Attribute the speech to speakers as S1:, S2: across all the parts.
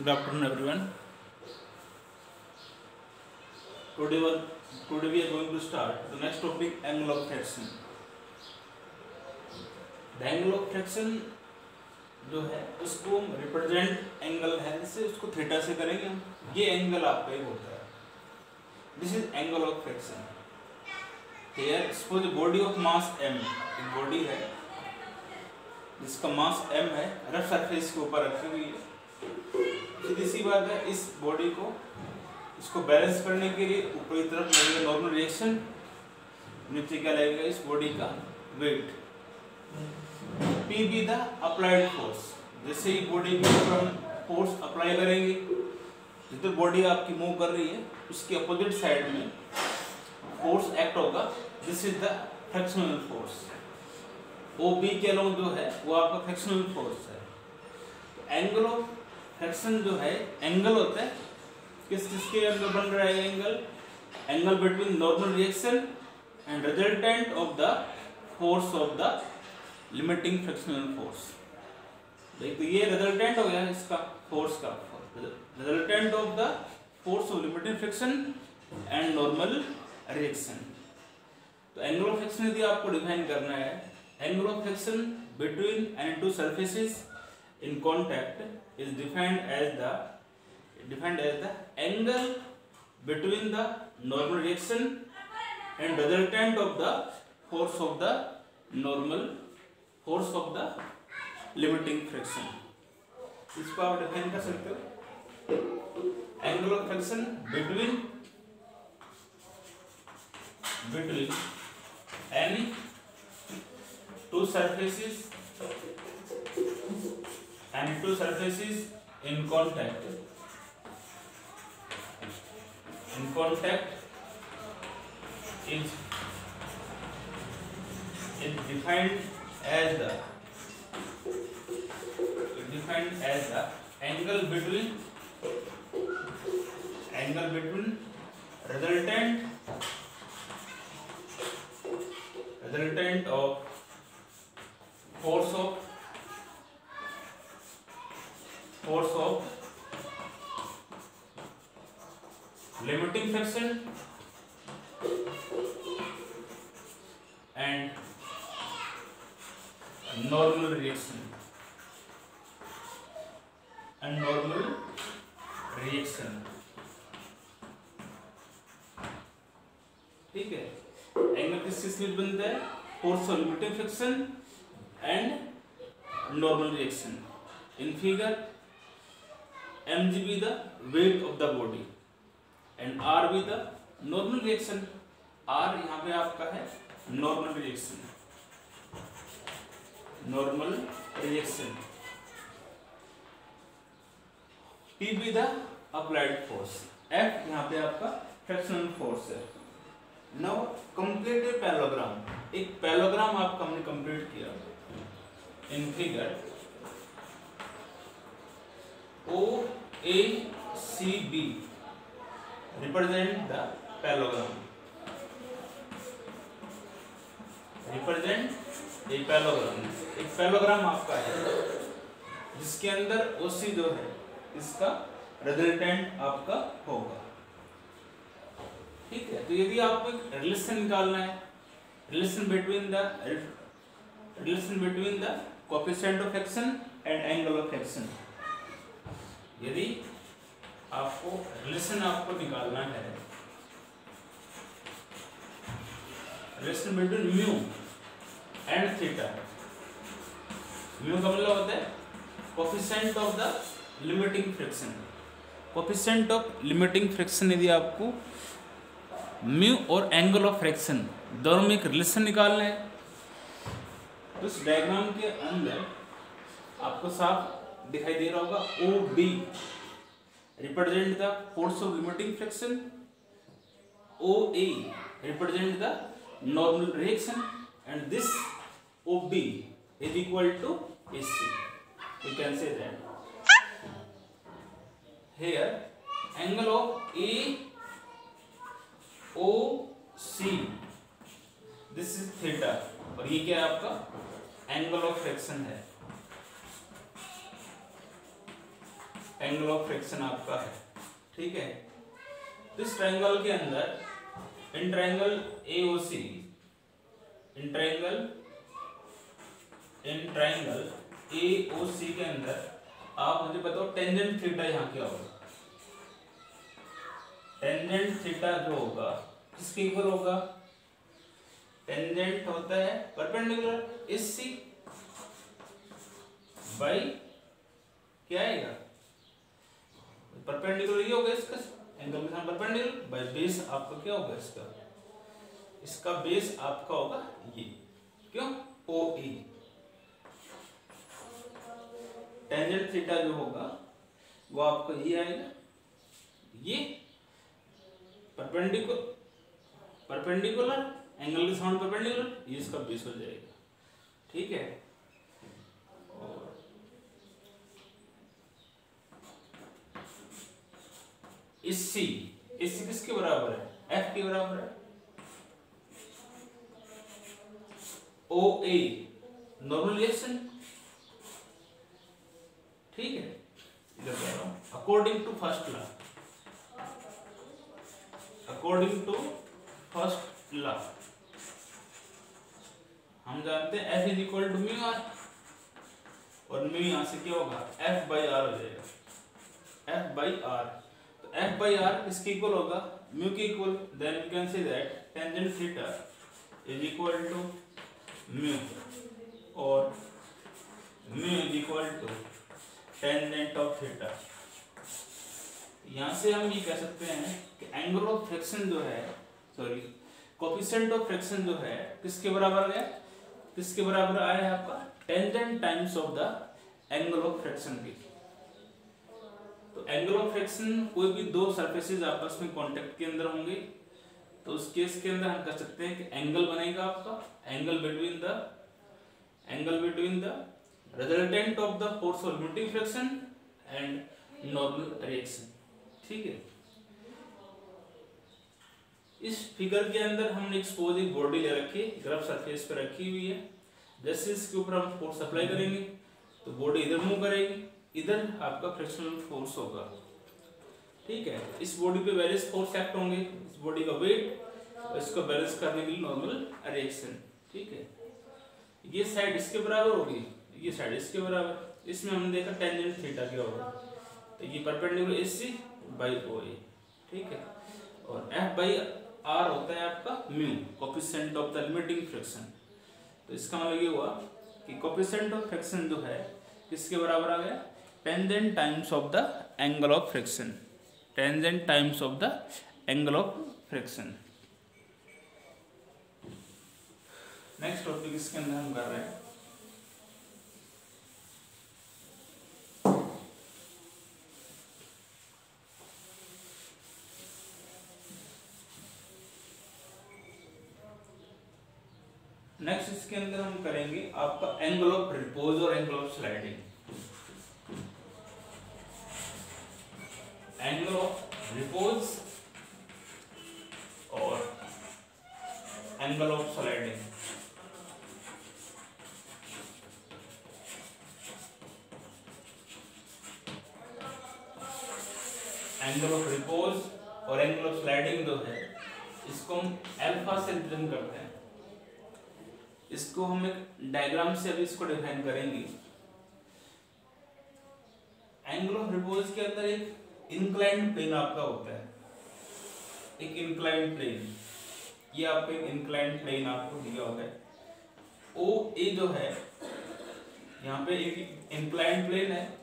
S1: Good afternoon, everyone. Today we are going to start the next topic, angle of fraction. The angle of fraction जो है उसको हम represent angle है जिससे उसको थीटा से करेंगे हम. ये एंगल आपका एक होता है. This is angle of fraction. Here suppose body of mass m, एक बॉडी है जिसका मास m है, रफ सरफेस के ऊपर रखी हुई है. सीधी सी बात है, इस बॉडी को इसको बैलेंस करने के लिए ऊपरी तरफ लगेगा नॉर्मल रिएक्शन, नीचे क्या लगेगा इस बॉडी का weight. P be the applied force. जैसे ही बॉडी के ऊपर हम फोर्स अप्लाई करेंगे, जिधर बॉडी आपकी मूव कर रही है उसके अपोजिट साइड में फोर्स एक्ट होगा. This is the frictional force. O B के अलोंग जो है वो आपका फ्रैक्शनल फोर्स है. एंगल ऑफ फ्रैक्शन जो है एंगल होता है किसके अंदर बन रहा है angle? Angle between normal reaction and resultant of the force of the limiting fractional force. देखो ये रिजल्टेंट हो गया इसका फोर्स का, resultant of the force of limiting friction and normal reaction. तो एंगल ऑफ फ्रैक्शन यदि आपको डिफाइन करना है, angle of fraction between any two surfaces in contact is defined as the angle between the normal reaction and resultant of the force of the normal force of the limiting friction. इसको आप define कर सकते हो. Angle of fraction between any two surfaces in contact is defined as the angle between resultant of force of limiting friction and normal reaction. ठीक है. Angle किस चीज में बनता है? Force of limiting friction and normal reaction. In figure mg be the weight of the body and r be the normal reaction. r यहाँ पे आपका है normal reaction. P be the applied force. F यहाँ पे आपका fractional force है. Now complete a parallelogram. एक parallelogram आपका हमने complete किया. In figure OACB represent the parallelogram. एक पैलोग्राम आपका है जिसके अंदर OC जो है इसका रिजल्टेंट आपका होगा. ठीक है. तो यदि आपको एक रिलेशन निकालना है, relation between the coefficient of fraction and angle of fraction. यदि आपको रिलेशन निकालना है, relation between mu and theta. Mu का मतलब होता है coefficient of the limiting friction. Coefficient of limiting friction यदि आपको म्यू और एंगल ऑफ फ्रैक्शन दोनों में एक रिलेशन निकालना है, तो इस डायग्राम के अंदर आपको साफ दिखाई दे रहा होगा OB represent the force of limiting friction, OA represent the normal reaction, and this OB is equal to AC. You can say that here angle of AOC, this is theta, और ये क्या है आपका एंगल ऑफ फ्रैक्शन है. Angle of friction आपका है, ठीक है। तो इस ट्रायंगल के अंदर in triangle AOC, in triangle AOC के अंदर आप मुझे बताओ टेंजेंट थीटा यहाँ क्या होगा। टेंजेंट थीटा जो होगा किसके इक्वल होगा? टेंजेंट होता है परपेंडिकुलर AC बाई क्या आएगा? परपेंडिकुलर ये होगा इसका एंगल के साथ परपेंडिकुलर बाई बेस आपका क्या होगा इसका बेस आपका होगा ये, क्यों? OE। टेंजेंट थीटा जो होगा वो आपका ये आएगा, ये परपेंडिकुलर एंगल के साथ परपेंडिकुलर, ये इसका बेस हो जाएगा, ठीक है। और इससी किसके बराबर है? F के बराबर है। OA नॉर्मल रिएक्शन, ठीक है। इधर कह रहा हूं अकॉर्डिंग टू फर्स्ट लॉ हम जानते हैं F is equal to mu R, और म्यू यहां से क्या होगा? F बाई आर हो जाएगा, F बाई आर। तो F बाई आर किसके इक्वल होगा? म्यू के equal. Then we can say that tangent theta is equal to mu, और mu is equal to tangent of theta. यहां से हम ये कह सकते हैं कि एंगल ऑफ फ्रिक्शन जो है, सॉरी कोएफिशिएंट ऑफ फ्रिक्शन जो है किसके बराबर है? किसके बराबर आया है आपका? Tangent times of the angle of friction की। तो एंगल ऑफ फ्रिक्शन कोई भी दो सरफेसेस आपस में कांटेक्ट के अंदर होंगे, तो उस केस के अंदर हम कह सकते हैं कि एंगल बनेगा आपका angle between the resultant of the force of limiting friction and normal reaction, ठीक है। इस फिगर के अंदर हमने एक्सपोज एक बॉडी ले रखी है, ग्रफ सरफेस पे रखी हुई है। जैसे इसके ऊपर हम फोर्स अप्लाई करेंगे तो बॉडी इधर मूव करेगी, इधर आपका फ्रिक्शनल फोर्स होगा, ठीक है। इस बॉडी पे वेरियस फोर्स एक्ट होंगे, इस बॉडी का वेट और इसको बैलेंस करने के लिए नॉर्मल रिएक्शन, ठीक है। ये साइड इसके बराबर होगी, ये साइड इसके बराबर। इसमें हमने देखा टेंजेंट थीटा क्या होगा, तो ये परपेंडिकुलर AC बाई OA, ठीक है। और F बाई R होता है आपका mu, coefficient of the limiting friction. तो इसका मतलब ये हुआ कि कोएफिशिएंट ऑफ फ्रिक्शन जो है किसके बराबर आ गया? Tangent times of the angle of friction, tangent times of the angle of friction. Next topic इसके अंदर हम कर रहे हैं नेक्स्ट इसके अंदर हम करेंगे आपका एंगल ऑफ रिपोज और angle of sliding. Angle of repose और angle of sliding. Angle of repose और एंगल ऑफ स्लाइडिंग जो है इसको हम अल्फा से रिप्रेजेंट करते हैं। इसको हम एक डायग्राम से अभी इसको डिफाइन करेंगे। एंगल ऑफ रिपोज के अंदर एक इंक्लाइंड प्लेन आपका होता है, एक इंक्लाइंड प्लेन। ये आपको एक इंक्लाइंड प्लेन आपको दिया होगा। OA जो है यहाँ पे एक इंक्लाइंड प्लेन है।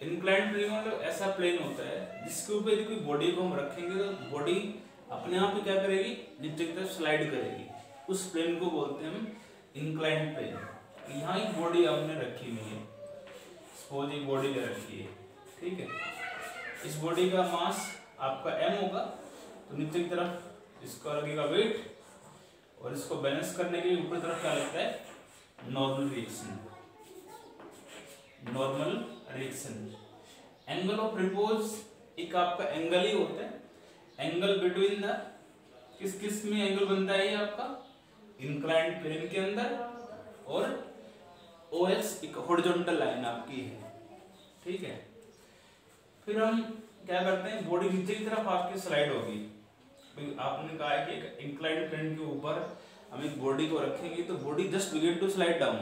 S1: इंक्लाइंड प्लेन मतलब ऐसा प्लेन होता है जिसके ऊपर यदि कोई बॉडी को हम रखेंगे तो बॉडी अपने आप ही क्या करेगी? नीचे की तरफ स्लाइड करेगी। उस प्लेन को बोलते हैं हम इंक्लाइंड प्लेन। यहाँ एक बॉडी हमने रखी हुई है, सपोज एक बॉडी ले रखी है, ठीक है। इस बॉडी का मास आपका m होगा, तो नीचे की तरफ इसका लगेगा वेट, और इसको बैलेंस करने के लिए ऊपर तरफ क्या लगता है? Normal reaction. Normal reaction. Angle of repose एक आपका एंगल ही होता है। एंगल बिटवीन द किस में एंगल बनता है? ये आपका इंक्लाइंड प्लेन के अंदर, और OX एक हॉरिजॉन्टल लाइन आपकी है, ठीक है। फिर हम क्या करते हैं, बॉडी नीचे की तरफ आपकी स्लाइड होगी। आपने कहा है कि एक इंक्लाइंड प्लेन के ऊपर हम एक बॉडी को रखेंगे तो body just begin to slide down,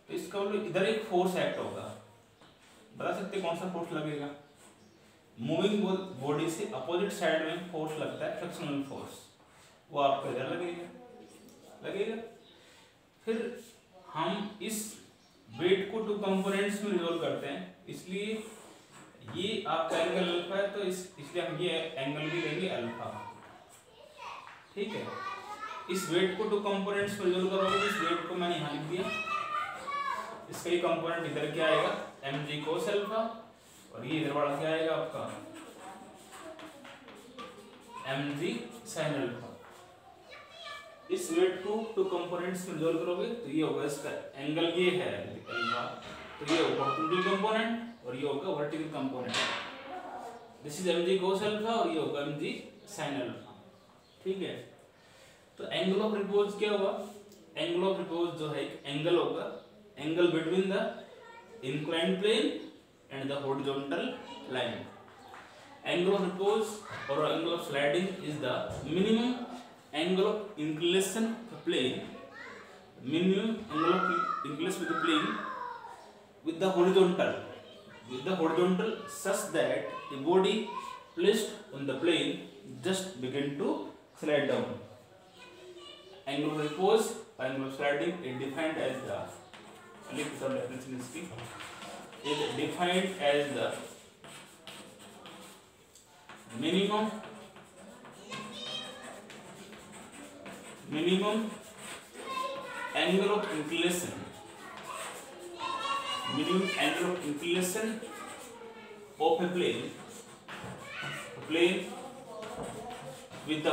S1: तो इसका मतलब इधर एक फोर्स एक्ट होगा। बता सकते कौन सा फोर्स लगेगा? मूविंग बॉडी से अपोजिट साइड में फोर्स लगता है, फ्रिक्शनल फोर्स, वो आपको इधर लगेगा। फिर हम इस वेट को टू कंपोनेंट्स में रिजॉल्व करते हैं, इसलिए ये आपका एंगल अल्फा है, तो इसलिए हम ये एंगल भी लेंगे अल्फा। ठीक है, इस वेट को टू कंपोनेंट्स में रिजॉल्व करोगे तो इस वेट को मैंने यहाँ लिख दिया, इसका ये कंपोनेंट इधर क्या आएगा, mg cos अल्फा, और ये इधर वाला क्या आएगा आपका mg sin अल्फा। इस वेट को टू कंपोनेंट्स में रिजॉल्व करोगे तो ये होगा इसका एंगल, ये है अल्फा, तो ये होगा हॉरिजॉन्टल कंपोनेंट और ये होगा vertical component. This is mg cos alpha और ये होगा mg sin अल्फा। ठीक है, तो एंगल ऑफ रिपोज क्या हुआ? एंगल ऑफ रिपोज जो है एक एंगल होगा, angle between the inclined plane and the horizontal line. Angle of repose और angle of sliding is the minimum angle of inclination of the plane, minimum angle of inclination with the plane with the horizontal such that the body placed on the plane just begin to slide down. Angle of repose or angle of sliding is defined as the minimum angle of inclination, of a plane with the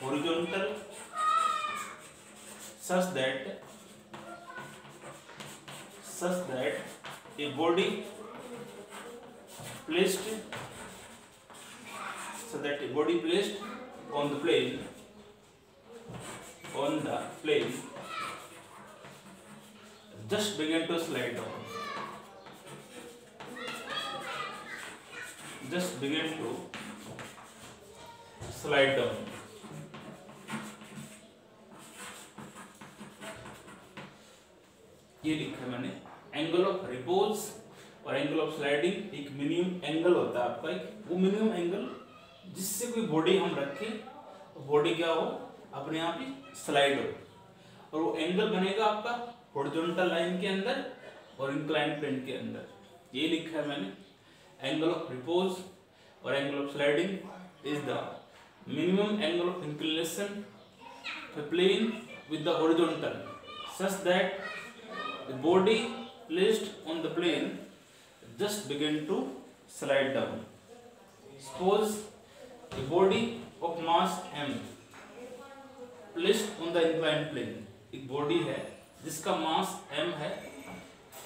S1: horizontal such that a body placed on the plane just begin to slide down, ये लिखा है मैंने। Angle of repose और angle of sliding एक minimum angle होता है आपका, वो मिनिमम एंगल जिससे कोई बॉडी हम रखें तो बॉडी क्या हो, अपने आप ही स्लाइड हो, और वो एंगल बनेगा आपका हॉरिजॉन्टल लाइन के अंदर और इंक्लाइंड प्लेन के अंदर। ये लिखा है मैंने, एंगल ऑफ रिपोज और angle of sliding is the minimum angle of inclination of a plane with the horizontal such that the body placed on the plane just begin to slide down. Suppose a body of mass m placed on the inclined plane, एक body है जिसका मास m है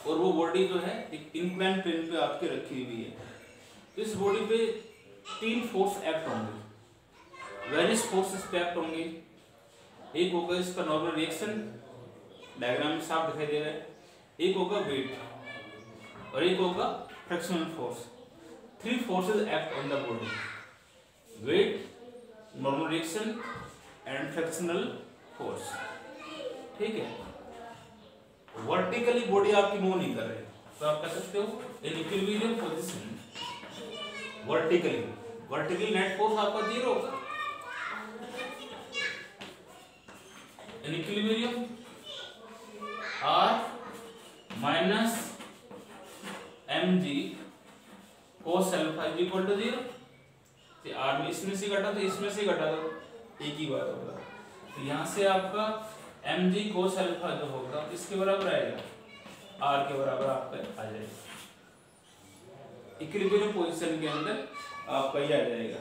S1: और वो body जो है एक inclined plane पे आपके रखी हुई है, तो इस बॉडी पे तीन फोर्स एक्ट होंगे, वेरियस फोर्सेस पे एक्ट होंगे। एक होगा इसका नॉर्मल रिएक्शन, डायग्राम में साफ दिखाई दे रहा है, एक होगा वेट और एक होगा frictional force. Three forces act on the body, weight, normal reaction and frictional force. ठीक है, वर्टिकली बॉडी आपकी मूव नहीं कर रही तो आप कह सकते हो in equilibrium position vertically net force आपका 0 होगा। In equilibrium R minus mg cos alpha is equal to 0। तो R में इसमें से घटा तो इसमें से घटा दो, एक ही बात होगा। तो यहाँ से आपका mg cos अल्फा जो होगा इसके बराबर आएगा, R के बराबर आपका आ जाएगा। इक्विलिब्रियम पोजीशन के अंदर आपका ये आ जाएगा।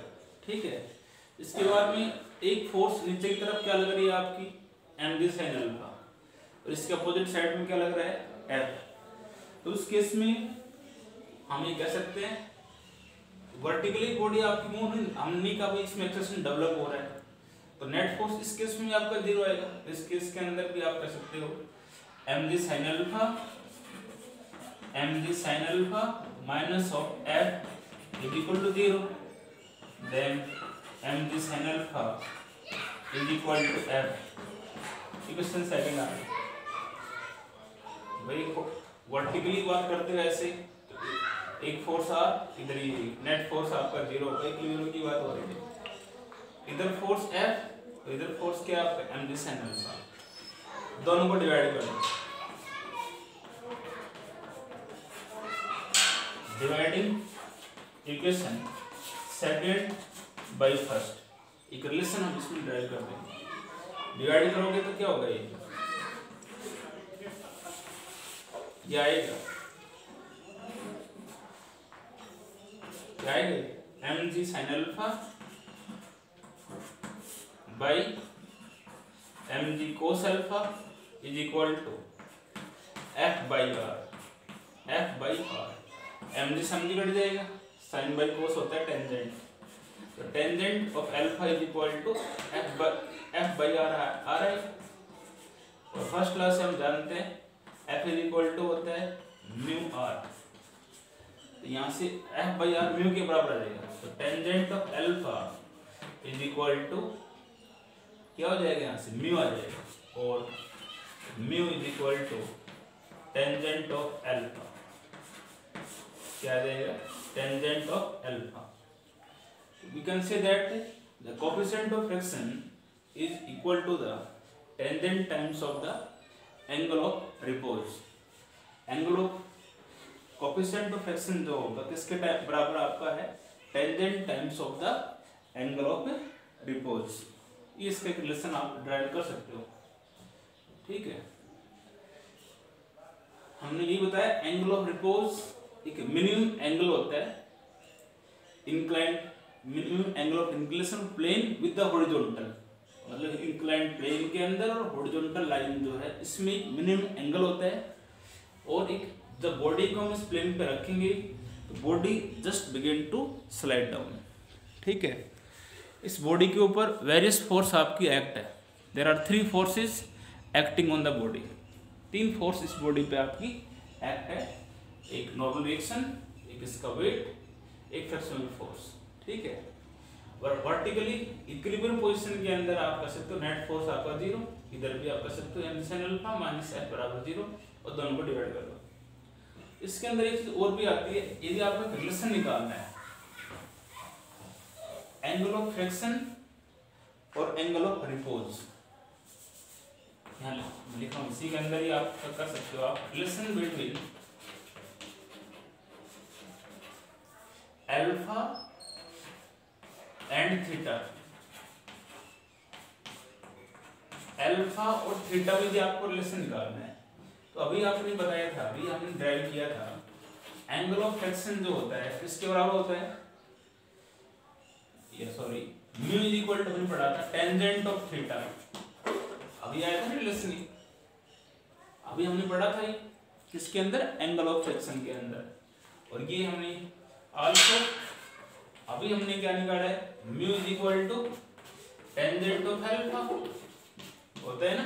S1: ठीक है, इसके बाद में एक फोर्स नीचे की तरफ क्या लग रही है आपकी mg sin अल्फा, और इसके अपोजिट साइड में क्या लग रहा है F। तो उस केस में हम ये कह सकते हैं वर्टिकली बॉडी आपकी मूव नहीं, हम नहीं कहा भाई इसमें एक्सेशन डेवलप हो रहा है, तो नेट फोर्स इस केस में आपका 0 आएगा। इस केस के अंदर भी आप कह सकते हो mg sin alpha mg sin alpha minus of f is equal to 0, then mg sin alpha is equal to f। Equation second आ गई भाई। वर्टिकली बात करते हैं ऐसे, एक फोर्स आर, इधर ही नेट फोर्स आपका 0 होगा, क्लियर की बात हो रही है। इधर फोर्स F, तो इधर फोर्स क्या आपका mg sin alpha, दोनों को डिवाइड कर दो। Dividing equation second by first, एक रिलेशन हम इसमें ड्राइव कर देंगे। डिवाइड करोगे तो क्या होगा, ये आएगा क्या आएगा, mg sin alpha by mg cos alpha is equal to f by r, f by r। mg समझ कट जाएगा, sin by cos होता है टेंजेंट, तो tangent of alpha is equal to f by r आ रहा है। और first class से हम जानते हैं f इज इक्वल टू होता है म्यू r, तो यहाँ से f by r म्यू के बराबर आ जाएगा, तो tangent of alpha is equal to क्या हो जाएगा, यहाँ से म्यू आ जाएगा, और mu is equal to tangent of alpha, क्या आ जाएगा, tangent of alpha. We can say that the coefficient of friction is equal to the tangent times of the angle of repose. Angle of coefficient of friction जो होगा किसके बराबर आपका है, tangent times of the angle of repose. ये इसका एक relation आप ड्राइव कर सकते हो, ठीक है। हमने ये बताया एंगल ऑफ रिपोज एक मिनिमम एंगल होता है, inclined minimum angle of inclination plane with the horizontal, मतलब इंक्लाइंड प्लेन के अंदर और हॉरिजॉन्टल लाइन जो है इसमें मिनिमम एंगल होता है। और एक जब बॉडी को हम इस प्लेन पे रखेंगे तो body just begin to slide down, ठीक है। इस बॉडी के ऊपर वेरियस फोर्स आपकी एक्ट है, there are 3 forces acting on the body, 3 force इस बॉडी पे आपकी एक्ट है, एक नॉर्मल रिएक्शन, एक इसका वेट, एक फ्रिक्शनल फोर्स, ठीक है। और वर्टिकली इक्विलिब्रियम पोजीशन के अंदर आप कर सकते हो नेट फोर्स आपका 0, इधर भी आप कर सकते हो mg sin alpha minus f बराबर 0, और दोनों को डिवाइड कर दो। इसके अंदर एक चीज और भी आती है, यदि आपको रिलेशन निकालना है एंगल ऑफ फ्रिक्शन और एंगल ऑफ रिपोज, यहाँ लिखा हूं, इसी के अंदर ही आप कर सकते हो आप relation between alpha and theta. Alpha और थीटा में भी आपको रिलेशन निकालना है, तो अभी आपने बताया था, अभी हमने ड्राइव किया था एंगल ऑफ फ्रिक्शन जो होता है किसके बराबर होता है, ये sorry mu is equal to हमने पढ़ा था टेंजेंट ऑफ थीटा, अभी आया था रिलेशन, अभी हमने पढ़ा था ये किसके अंदर, एंगल ऑफ फ्रिक्शन के अंदर। और ये हमने आल्सो अभी हमने क्या निकाला है, mu is equal to tangent of alpha, होता है ना,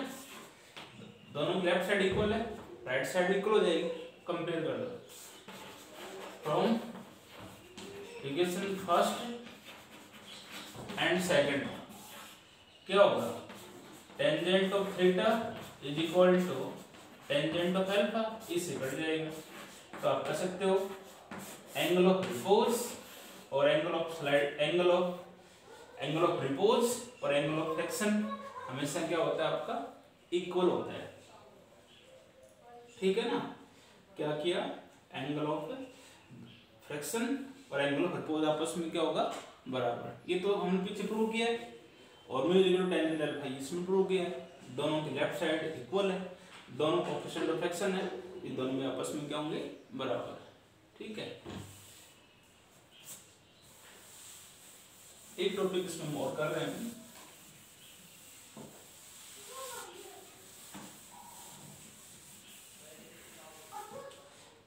S1: दोनों की लेफ्ट साइड इक्वल है, राइट साइड इक्वल हो जाएगी, कंपेयर कर दो। From equation first and second क्या होगा, tangent of theta is equal to tangent of alpha, इससे कट जाएगा। तो आप कर सकते हो एंगल ऑफ रिपोज और angle of slide, angle of repose और एंगल ऑफ फ्रिक्शन हमेशा क्या होता है आपका, इक्वल होता है, ठीक है ना। क्या किया, एंगल ऑफ फ्रिक्शन और एंगल ऑफ रिपोज आपस में क्या होगा, बराबर। ये तो हमने पीछे प्रूव किया है, और mu equal to tangent alpha इसमें प्रूव किया है, दोनों की लेफ्ट साइड इक्वल है, दोनों कोएफिशिएंट ऑफ फ्रिक्शन है, ये दोनों में आपस में क्या होंगे, बराबर, ठीक है। एक टॉपिक इसमें और कर रहे हैं,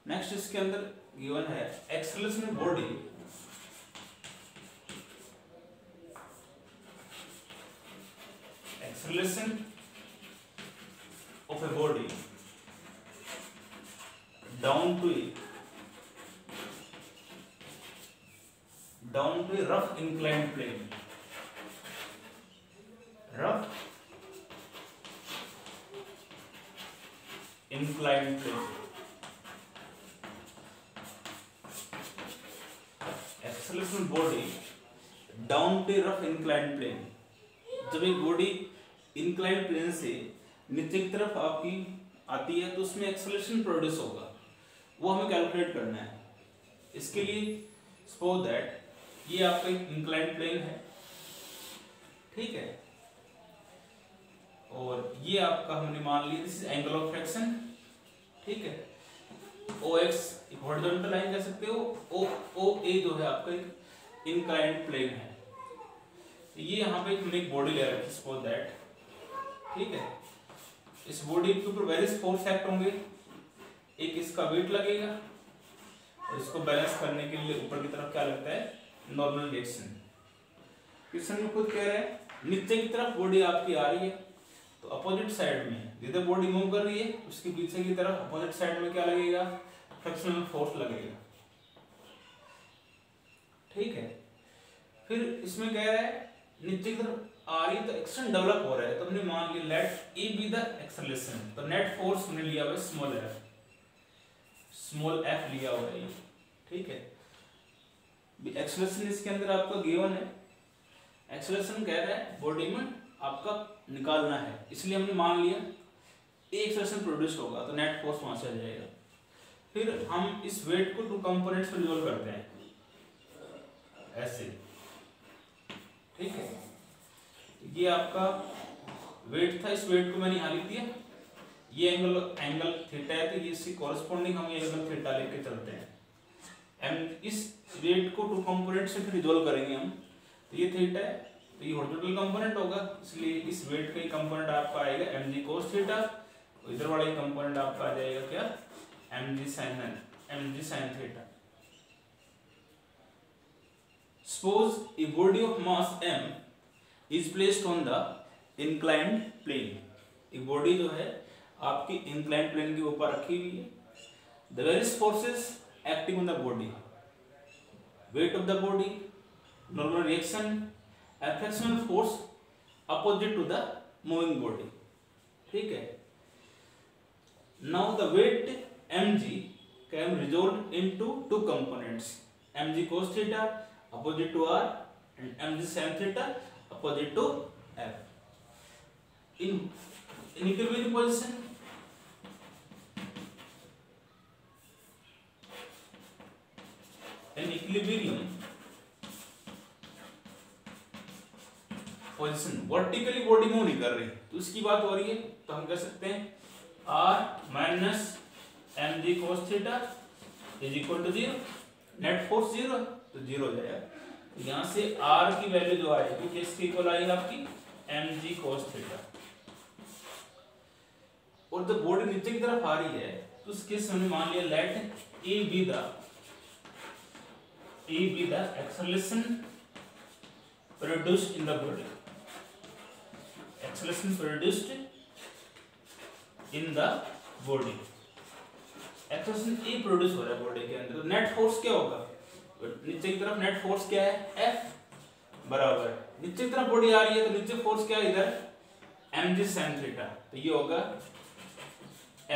S1: नेक्स्ट इसके अंदर गिवन है acceleration body, acceleration of a body down to rough inclined plane, rough inclined plane, acceleration body down to rough inclined plane. जब एक बॉडी इंक्लाइंड प्लेन से नीचे की तरफ आपकी आती है तो उसमें एक्सेलरेशन प्रोड्यूस होगा, वो हमें कैलकुलेट करना है। इसके लिए सपोज दैट ये आपका एक इंक्लाइंड प्लेन है, ठीक है, और ये आपका हमने मान लिया this is angle of fraction, ठीक है। ओ एक्स एक हॉरिजॉन्टल लाइन कह सकते हो, ओ ए जो है आपका एक इंक्लाइंड प्लेन है। ये यहाँ पे हमने एक बॉडी ले रखी सपोज दैट, ठीक है। इस बॉडी के ऊपर वेरियस फोर्स एक्ट होंगे, एक इसका वेट लगेगा और इसको बैलेंस करने के लिए ऊपर की तरफ क्या लगता है, नॉर्मल रिएक्शन। क्वेश्चन में खुद कह रहे हैं नीचे की तरफ बॉडी आपकी आ रही है तो अपोजिट साइड में जिधर बॉडी मूव कर रही है उसके पीछे की तरफ अपोजिट साइड में क्या लगेगा, फ्रिक्शनल फोर्स लगेगा, ठीक है। फिर इसमें कह रहा है नीचे की तरफ आ रही है तो एक्शन डेवलप हो रहा है, तो हमने मान लिया let a be the acceleration, तो नेट फोर्स हमने लिया हुआ स्मॉल एफ लिया हुआ है, ठीक है। एक्सेलरेशन इसके अंदर आपका गिवन है, एक्सेलरेशन कह रहा है बॉडी में आपका निकालना है, इसलिए हमने मान लिया ए एक्सेलरेशन प्रोड्यूस होगा तो नेट फोर्स वहां से आ जाएगा। फिर हम इस वेट को टू कंपोनेंट्स में रिजॉल्व करते हैं ऐसे, ठीक है। ये आपका वेट था, इस वेट को मैंने यहाँ लिख दिया, ये एंगल थीटा है तो ये इसकी कॉरेस्पॉन्डिंग हम ये एंगल थीटा लेके चलते हैं। इस वेट को टू कंपोनेंट्स में फिर रिजॉल्व करेंगे हम, तो ये थीटा है तो ये हॉरिजॉन्टल कंपोनेंट होगा, इसलिए इस वेट का ही कंपोनेंट आपका आएगा mg cos थीटा, इधर वाला ही कंपोनेंट आपका आ जाएगा क्या, mg sin theta. Suppose a body of mass m is placed on the inclined plane, एक बॉडी जो है आपकी inclined plane के ऊपर रखी हुई है। The various forces acting on the body, weight of the body, normal reaction, and frictional force opposite to the moving body, ठीक है। Now the weight mg can be resolved into two components, mg cos theta opposite to r and mg sin theta opposite to f. In equilibrium position, in equilibrium position vertically body move नहीं कर रही तो उसकी बात हो रही है, तो हम कह सकते हैं r minus mg cos theta is equal to 0, net force 0 तो 0 हो जाएगा। तो यहाँ से r की वैल्यू जो आएगी किसके इक्वल आएगी आपकी mg cos थीटा, और जब बॉडी नीचे की तरफ आ रही है तो उसके समय मान लिया late a be the acceleration produced in the body, acceleration produced in the body, acceleration E produce हो रहा है बॉडी के अंदर, तो नेट फोर्स क्या होगा, नीचे की तरफ नेट फोर्स क्या है F बराबर, नीचे की तरफ बॉडी आ रही है तो नीचे फोर्स क्या है इधर mg sin थीटा, तो ये होगा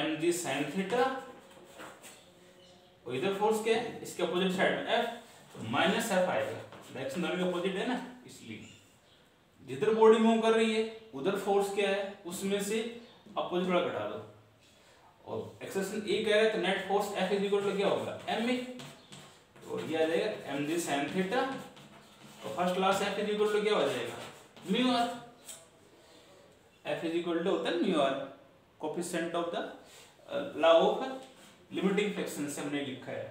S1: mg sin थीटा, और इधर फोर्स क्या है इसके अपोजिट साइड में F, तो माइनस F आएगा, डायरेक्शन दोनों के अपोजिट है ना, इसलिए जिधर बॉडी मूव कर रही है उधर फोर्स क्या है उसमें से अपोजिट वाला घटा दो, और एक्सेलरेशन ए कह रहा है तो net force F is equal to क्या होगा ma, तो ये आ जाएगा mg sin थीटा, और first class F is equal to क्या हो जाएगा mu r, F is equal to होता है mu r, coefficient of the law of limiting friction से हमने लिखा है।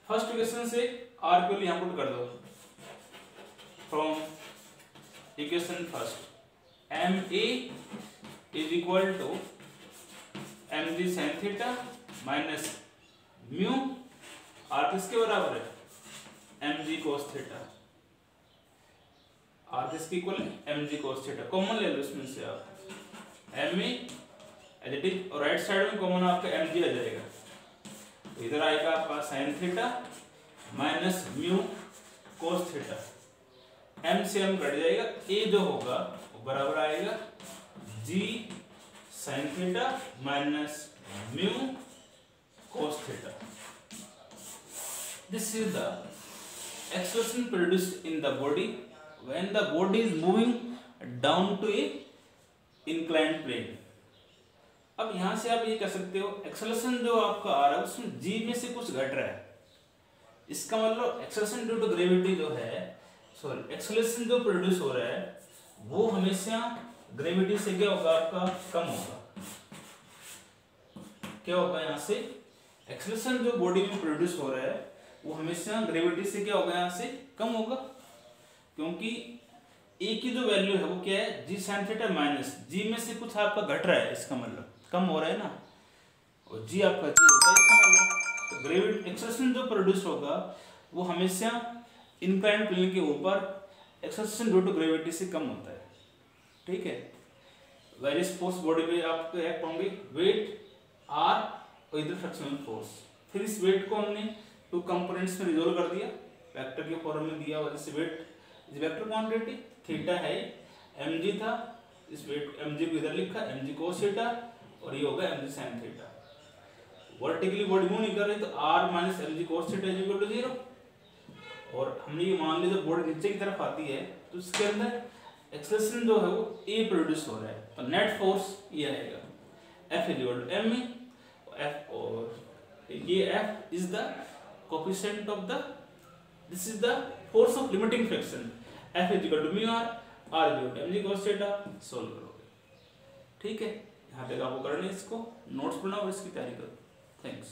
S1: फर्स्ट इक्वेशन से r को यहां पुट कर दो, from equation first ma is equal to mg sin theta minus mu r किसके बराबर है mg cos थीटा, r किसके इक्वल है mg cos थीटा, कॉमन ले लो इसमें से आप ma एज इट इज, और राइट साइड में कॉमन आपका mg आ जाएगा, तो इधर आएगा आपका sine theta minus mu cos theta, m से m कट जाएगा, a जो होगा वो बराबर आएगा g sign theta minus mu cos theta. This is the acceleration produced in the body when the body is moving down to a inclined plane। अब यहाँ से आप ये कह सकते हो एक्सेलरेशन जो आपका आ रहा है उसमें g में से कुछ घट रहा है, इसका मतलब एक्सेलरेशन ड्यू टू ग्रेविटी जो है, सॉरी एक्सेलरेशन जो प्रोड्यूस हो रहा है वो हमेशा ग्रेविटी से क्या होगा आपका कम होगा। क्या होगा यहाँ से एक्सेलरेशन जो बॉडी में प्रोड्यूस हो रहा है वो हमेशा ग्रेविटी से क्या होगा यहाँ से कम होगा, क्योंकि ए की जो वैल्यू है वो क्या है जी साइन थीटा माइनस जी में से कुछ आपका घट रहा है, इसका मतलब कम हो रहा है ना, और जी आपका जी होता है इसका मतलब। तो ग्रेविटी एक्सेलरेशन जो प्रोड्यूस होगा वो हमेशा इंक्लाइंड प्लेन के ऊपर एक्सेलरेशन ड्यू टू ग्रेविटी से कम होता है। ठीक है, वेरियस फोर्स बॉडी पे आप एक्ट होंगे, वेट आर और इधर फ्रिक्शनल फोर्स। फिर इस वेट को हमने टू कंपोनेंट्स में रिजोल्व कर दिया, वेक्टर के फॉर्म में दिया, वजह से weight is vector quantity, theta है mg था, इस वेट mg को इधर लिखा mg cos थीटा और ये होगा mg sin theta. Vertically body move नहीं कर रही तो r minus mg cos theta is equal to 0, और हमने ये मान लिया जब बॉडी नीचे की तरफ आती है तो इसके अंदर एक्सेलरेशन जो है वो a प्रोड्यूस हो रहा है, तो नेट फोर्स ये आएगा F is equal to m F, और ये F is the coefficient of the, this is the force of limiting friction, F is equal to mu r is equal to mg cos theta. Solve करोगे, ठीक है, यहाँ पे आपको करना है, इसको नोट्स बनाओ, इसकी तैयारी करो। थैंक्स।